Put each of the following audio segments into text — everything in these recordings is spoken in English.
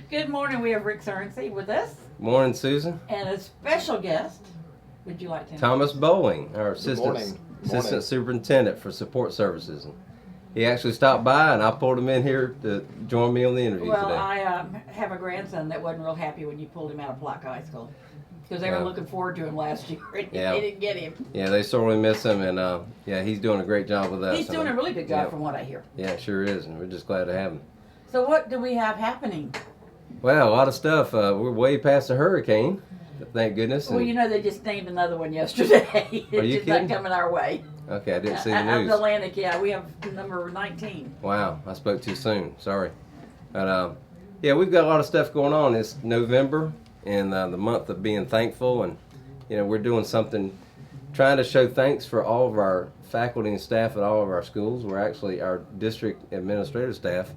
Good morning. We have Rick Surrency with us Morning, Susan. and a special guest. Would you like to? Thomas Bowling, our Good morning. assistant Morning. superintendent for support services. And he actually stopped by, and I pulled him in here to join me on the interview Well, today. I have a grandson that wasn't real happy when you pulled him out of Black High School because they were Well, looking forward to him last year and Yeah. they didn't get him. Yeah, they sorely miss him, and yeah, he's doing a great job with us. He's doing a really good job yeah. from what I hear. Yeah, sure is, and we're just glad to have him. So what do we have happening? Well, a lot of stuff. We're way past the hurricane, thank goodness. Well, and- you know they just named another one yesterday. It's Are you just kidding? not coming our way. Okay, I didn't see the Out of news. the Atlantic, yeah, we have number 19. Wow, I spoke too soon. Sorry. But yeah, we've got a lot of stuff going on. It's November and the month of being thankful, and we're doing something, trying to show thanks for all of our faculty and staff at all of our schools. We're actually, our district administrative staff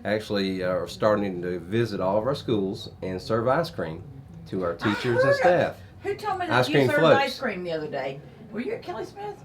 actually are starting to visit all of our schools and serve ice cream to our teachers and staff. Who told me that Ice you cream served floats. ice cream the other day? Were you at Kelly Smith?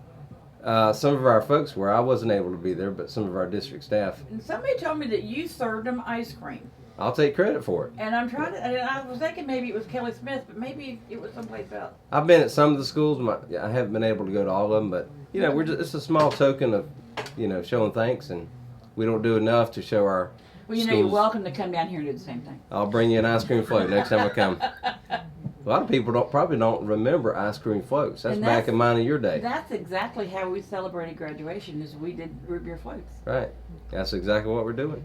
Some of our folks were. I wasn't able to be there, but some of our district staff. And somebody told me that you served them ice cream. I'll take credit for it. And I'm trying to, and I was thinking maybe it was Kelly Smith, but maybe it was someplace else. I've been at some of the schools. I haven't been able to go to all of them, but we're just, it's a small token of showing thanks, and we don't do enough to show our Well, you're schools. welcome to come down here and do the same thing. I'll bring you an ice cream float next time I come. A lot of people probably don't remember ice cream floats. That's And back in mine of your day. That's exactly how we celebrated graduation. Is we did root beer floats. Right. That's exactly what we're doing.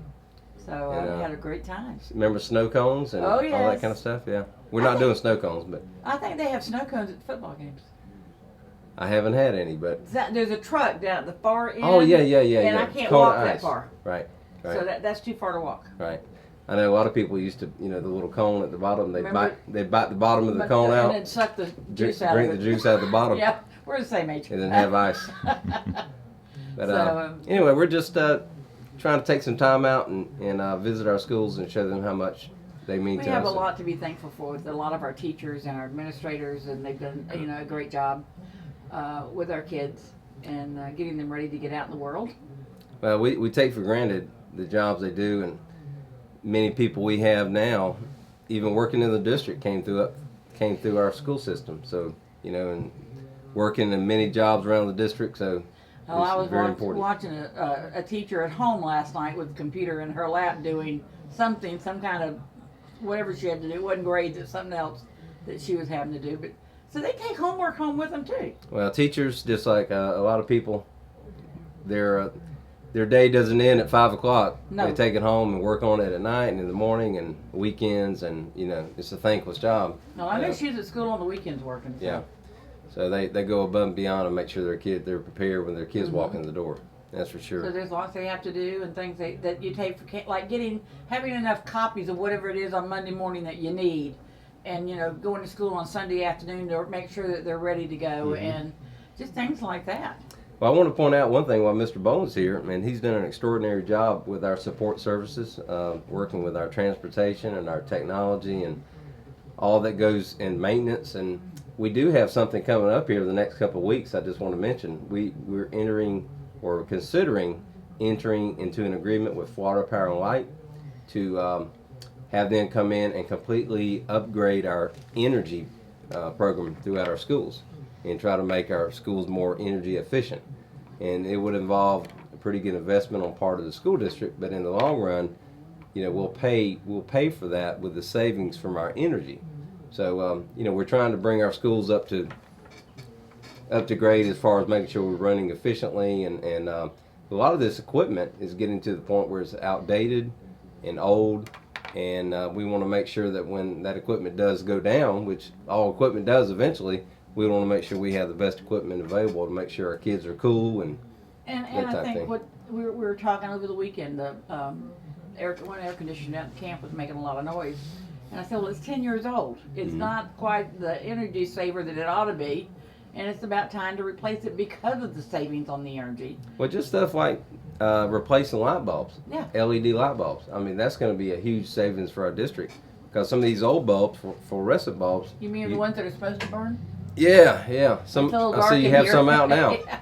So Yeah. we had a great time. Remember snow cones and Oh, all yes. that kind of stuff? Yeah. We're not doing snow cones, but I think they have snow cones at football games. I haven't had any. But There's a truck down at the far end. oh yeah. And I can't Cone walk ice. that far. Right. Right. So that's too far to walk. Right. I know a lot of people used to, the little cone at the bottom. They Remember- bite the bottom of the cone and out, then suck the juice out drink of the it. juice out of the bottom, Yeah, we're the same age. and then have ice. But So, anyway, we're just trying to take some time out and visit our schools and show them how much they mean we to have us. a lot to be thankful for with a lot of our teachers and our administrators, and they've done a great job with our kids and getting them ready to get out in the world. Well, we take for granted the jobs they do, and many people we have now, even working in the district, came through our school system. So and working in many jobs around the district. So Oh, I was very important. watching a teacher at home last night with a computer in her lap doing some kind of whatever she had to do. It wasn't grades, it was something else that she was having to do. But so they take homework home with them too. Well, teachers, just like a lot of people, their day doesn't end at 5 o'clock. No. They take it home and work on it at night and in the morning and weekends, and it's a thankless job. No, I know Yeah. she's at school on the weekends working. So. Yeah. So they go above and beyond and make sure they're prepared when their kids walk in the door. That's for sure. So there's lots they have to do and things that you take for like having enough copies of whatever it is on Monday morning that you need, and going to school on Sunday afternoon to make sure that they're ready to go and just things like that. Well, I want to point out one thing while Mr. Bowen's here, and he's done an extraordinary job with our support services, working with our transportation and our technology and all that goes in maintenance. And we do have something coming up here the next couple of weeks. I just want to mention we're considering entering into an agreement with Florida Power and Light to have them come in and completely upgrade our energy program throughout our schools and try to make our schools more energy efficient. And it would involve a pretty good investment on part of the school district, but in the long run, we'll pay for that with the savings from our energy. So we're trying to bring our schools up to grade as far as making sure we're running efficiently, and a lot of this equipment is getting to the point where it's outdated and old, and we want to make sure that when that equipment does go down, which all equipment does eventually, we want to make sure we have the best equipment available to make sure our kids are cool and And that I type think thing. what we were talking over the weekend, the one air conditioner at the camp was making a lot of noise, and I said, well, it's 10 years old. It's not quite the energy saver that it ought to be, and it's about time to replace it because of the savings on the energy. Well, just stuff like replacing light bulbs, Yeah. LED light bulbs. I mean, that's going to be a huge savings for our district, because some of these old bulbs, fluorescent bulbs. You mean the ones that are supposed to burn? Yeah. It's a little I dark see you in have here. some out now. Yeah.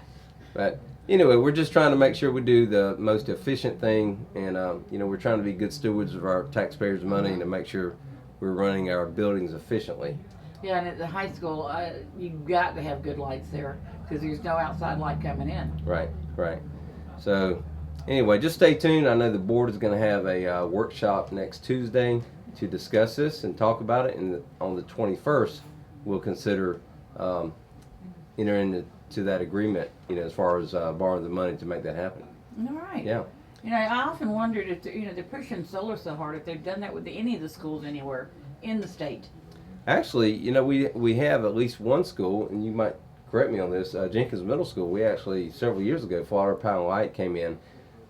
But anyway, we're just trying to make sure we do the most efficient thing, and we're trying to be good stewards of our taxpayers' money and to make sure we're running our buildings efficiently. Yeah, and at the high school, you've got to have good lights there because there's no outside light coming in. Right. So, anyway, just stay tuned. I know the board is going to have a workshop next Tuesday to discuss this and talk about it, and on the 21st, we'll consider entering into that agreement, as far as borrowing the money to make that happen. All right. Yeah. I often wondered if they're pushing solar so hard, if they've done that with any of the schools anywhere in the state. Actually, we have at least one school, and you might correct me on this, Jenkins Middle School. We actually, several years ago, Florida Power and Light came in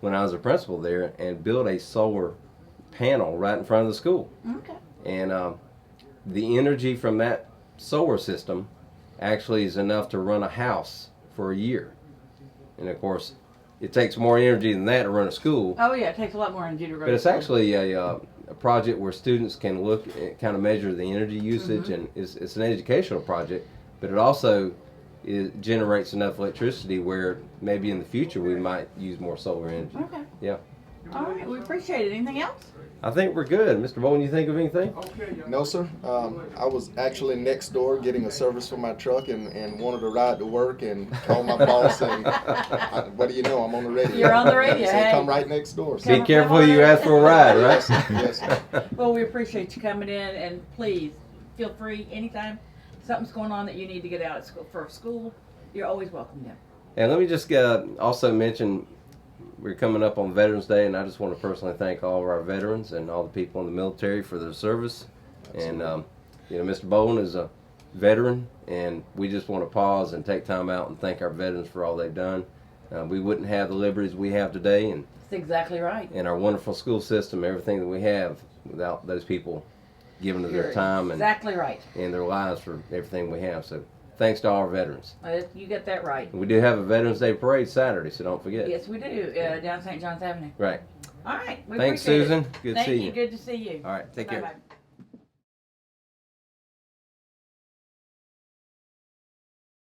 when I was a principal there and built a solar panel right in front of the school. Okay. And the energy from that solar system actually is enough to run a house for a year. And of course, it takes more energy than that to run a school. Oh yeah, it takes a lot more energy to run. But it's a school. actually a project where students can look and kind of measure the energy usage, and it's an educational project, but it also generates enough electricity where maybe in the future we might use more solar energy. Okay. Yeah. All right, we appreciate it. Anything else? I think we're good. Mr. Bowen, you think of anything? No, sir. I was actually next door getting a service for my truck and wanted to ride to work and call my boss and what do you know? I'm on the radio. You're on the radio. So Hey. come right next door. Be careful who you ask for a ride, right? Yes, sir. Well, we appreciate you coming in, and please feel free anytime something's going on that you need to get out at school for school. You're always welcome there. And let me just also mention, we're coming up on Veterans Day, and I just want to personally thank all of our veterans and all the people in the military for their service. Absolutely. And Mr. Bowen is a veteran, and we just want to pause and take time out and thank our veterans for all they've done. We wouldn't have the liberties we have today, and That's exactly right. and our wonderful school system, everything that we have, without those people giving us their time Exactly right. and their lives for everything we have. So thanks to all our veterans. You get that right. We do have a Veterans Day parade Saturday, so don't forget. Yes, we do. Down St. John's Avenue. Right. All right. We Thanks, appreciate it. Susan. Good to Thank see you. you. Good to see you. All right. Take care. Bye-bye.